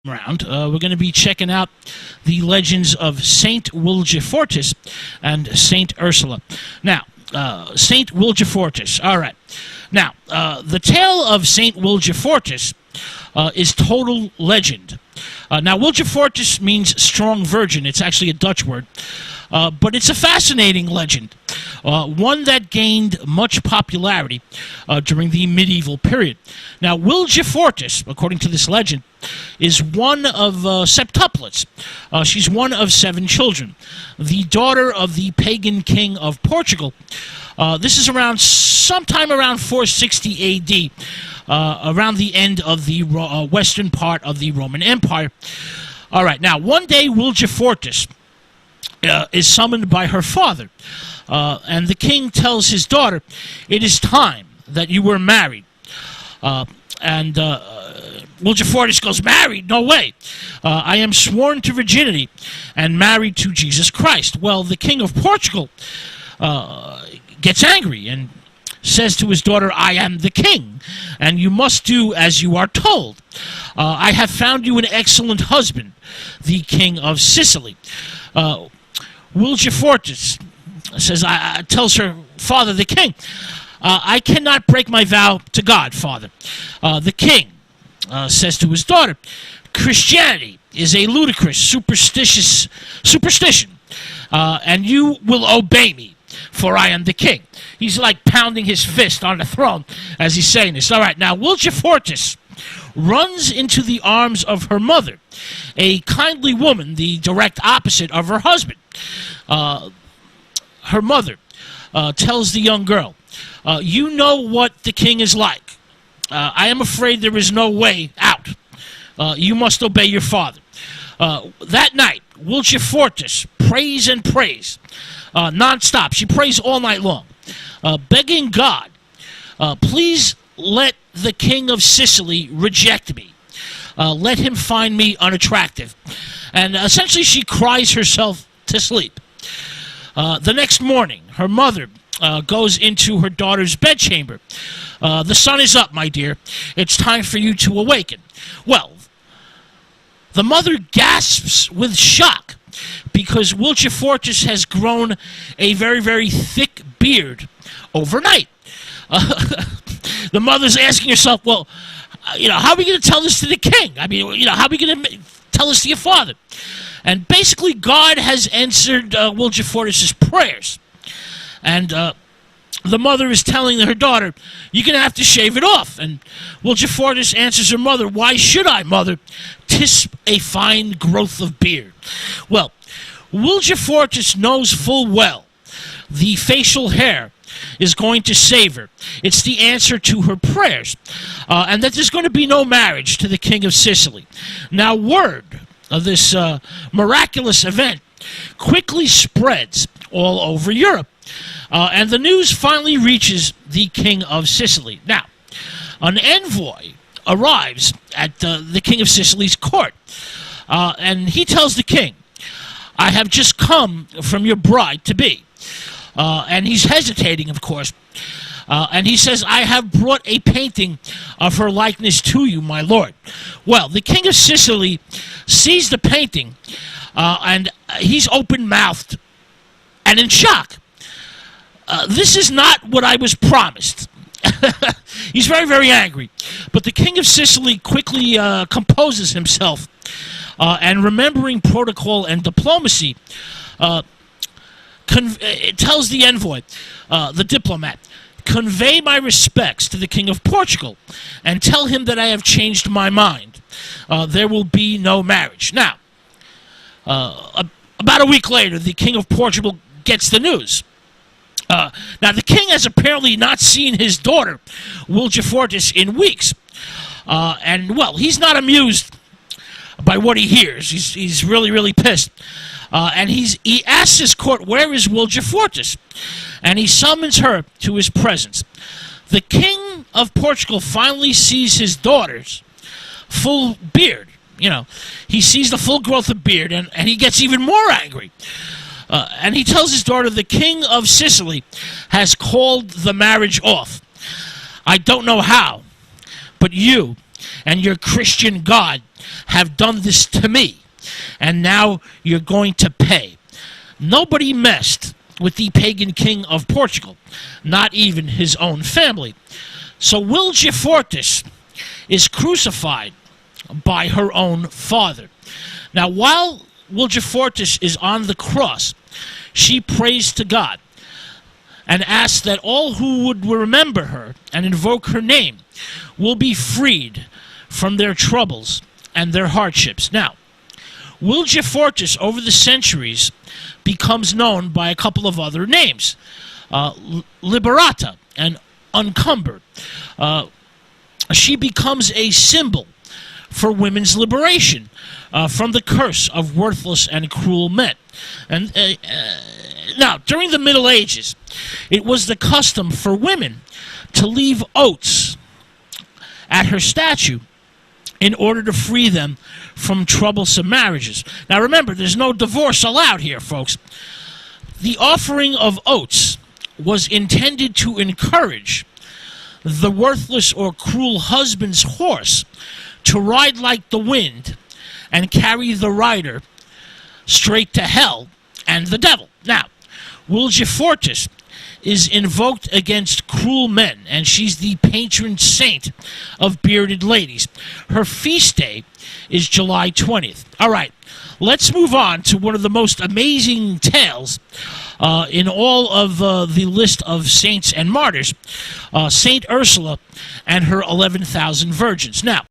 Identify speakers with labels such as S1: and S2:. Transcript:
S1: round, we're going to be checking out the legends of Saint Wilgefortis and Saint Ursula. Now, Saint Wilgefortis. All right. Now, the tale of Saint Wilgefortis is total legend. Now, Wilgefortis means strong virgin. It's actually a Dutch word. But it's a fascinating legend, one that gained much popularity during the medieval period. Now, Wilgefortis, according to this legend, is one of septuplets. She's one of 7 children, the daughter of the pagan king of Portugal. This is around sometime around 460 A.D., around the end of the western part of the Roman Empire. All right, now, one day Wilgefortis is summoned by her father, and the king tells his daughter, "It is time that you were married." And Wilgefortis goes, "Married? No way. I am sworn to virginity and married to Jesus Christ." Well, the king of Portugal gets angry and says to his daughter, "I am the king, and you must do as you are told. I have found you an excellent husband, the king of Sicily." Wilgefortis says, tells her father, the king, "I cannot break my vow to God, father." The king says to his daughter, "Christianity is a ludicrous superstition, and you will obey me, for I am the king." He's like pounding his fist on the throne as he's saying this. All right, now Wilgefortis runs into the arms of her mother, a kindly woman, the direct opposite of her husband. Her mother tells the young girl, "You know what the king is like. I am afraid there is no way out. You must obey your father." That night, Wilgefortis prays and prays non-stop. She prays all night long, begging God, "Please let the king of Sicily reject me. Let him find me unattractive." And essentially she cries herself to sleep. The next morning, her mother goes into her daughter's bedchamber. "The sun is up, my dear. It's time for you to awaken." Well, the mother gasps with shock because Wilgefortis has grown a very, very thick beard overnight. The mother's asking herself, well, how are we going to tell this to the king? I mean, how are we going to tell this to your father? And basically, God has answered Wilgefortis' prayers. And the mother is telling her daughter, "You're going to have to shave it off." And Wilgefortis answers her mother, "Why should I, mother? 'Tis a fine growth of beard." Well, Wilgefortis knows full well the facial hair is going to save her. It's the answer to her prayers. And that there's going to be no marriage to the king of Sicily. Now, word of this miraculous event quickly spreads all over Europe. And the news finally reaches the king of Sicily. Now, an envoy arrives at the king of Sicily's court. And he tells the king, "I have just come from your bride-to-be." And he's hesitating, of course. And he says, "I have brought a painting of her likeness to you, my lord." Well, the king of Sicily sees the painting, and he's open-mouthed and in shock. "This is not what I was promised." He's very, very angry. But the king of Sicily quickly composes himself, and remembering protocol and diplomacy, it tells the envoy, the diplomat, "Convey my respects to the king of Portugal and tell him that I have changed my mind. There will be no marriage." Now, about a week later, the king of Portugal gets the news. Now, the king has apparently not seen his daughter, Wilgefortis, in weeks. And, well, he's not amused by what he hears. He's really, really pissed. And he asks his court, "Where is Wilgefortis?" And he summons her to his presence. The king of Portugal finally sees his daughter's full beard. He sees the full growth of beard, and he gets even more angry. And he tells his daughter, "The king of Sicily has called the marriage off. I don't know how, but you and your Christian God have done this to me, and now you're going to pay. Nobody messed with the pagan king of Portugal, not even his own family. So Wilgefortis is crucified by her own father. Now, while Wilgefortis is on the cross, she prays to God and asks that all who would remember her and invoke her name will be freed from their troubles and their hardships. Now, Wilgefortis, over the centuries, becomes known by a couple of other names, Liberata and Uncumbered. She becomes a symbol for women's liberation from the curse of worthless and cruel men. And now, during the Middle Ages, it was the custom for women to leave oats at her statue in order to free them from troublesome marriages. Now remember, there's no divorce allowed here, folks. The offering of oats was intended to encourage the worthless or cruel husband's horse to ride like the wind and carry the rider straight to hell and the devil. Now, Wilgefortis is invoked against cruel men, and she's the patron saint of bearded ladies. Her feast day is July 20th. All right, let's move on to one of the most amazing tales in all of the list of saints and martyrs, Saint Ursula and her 11,000 virgins. Now,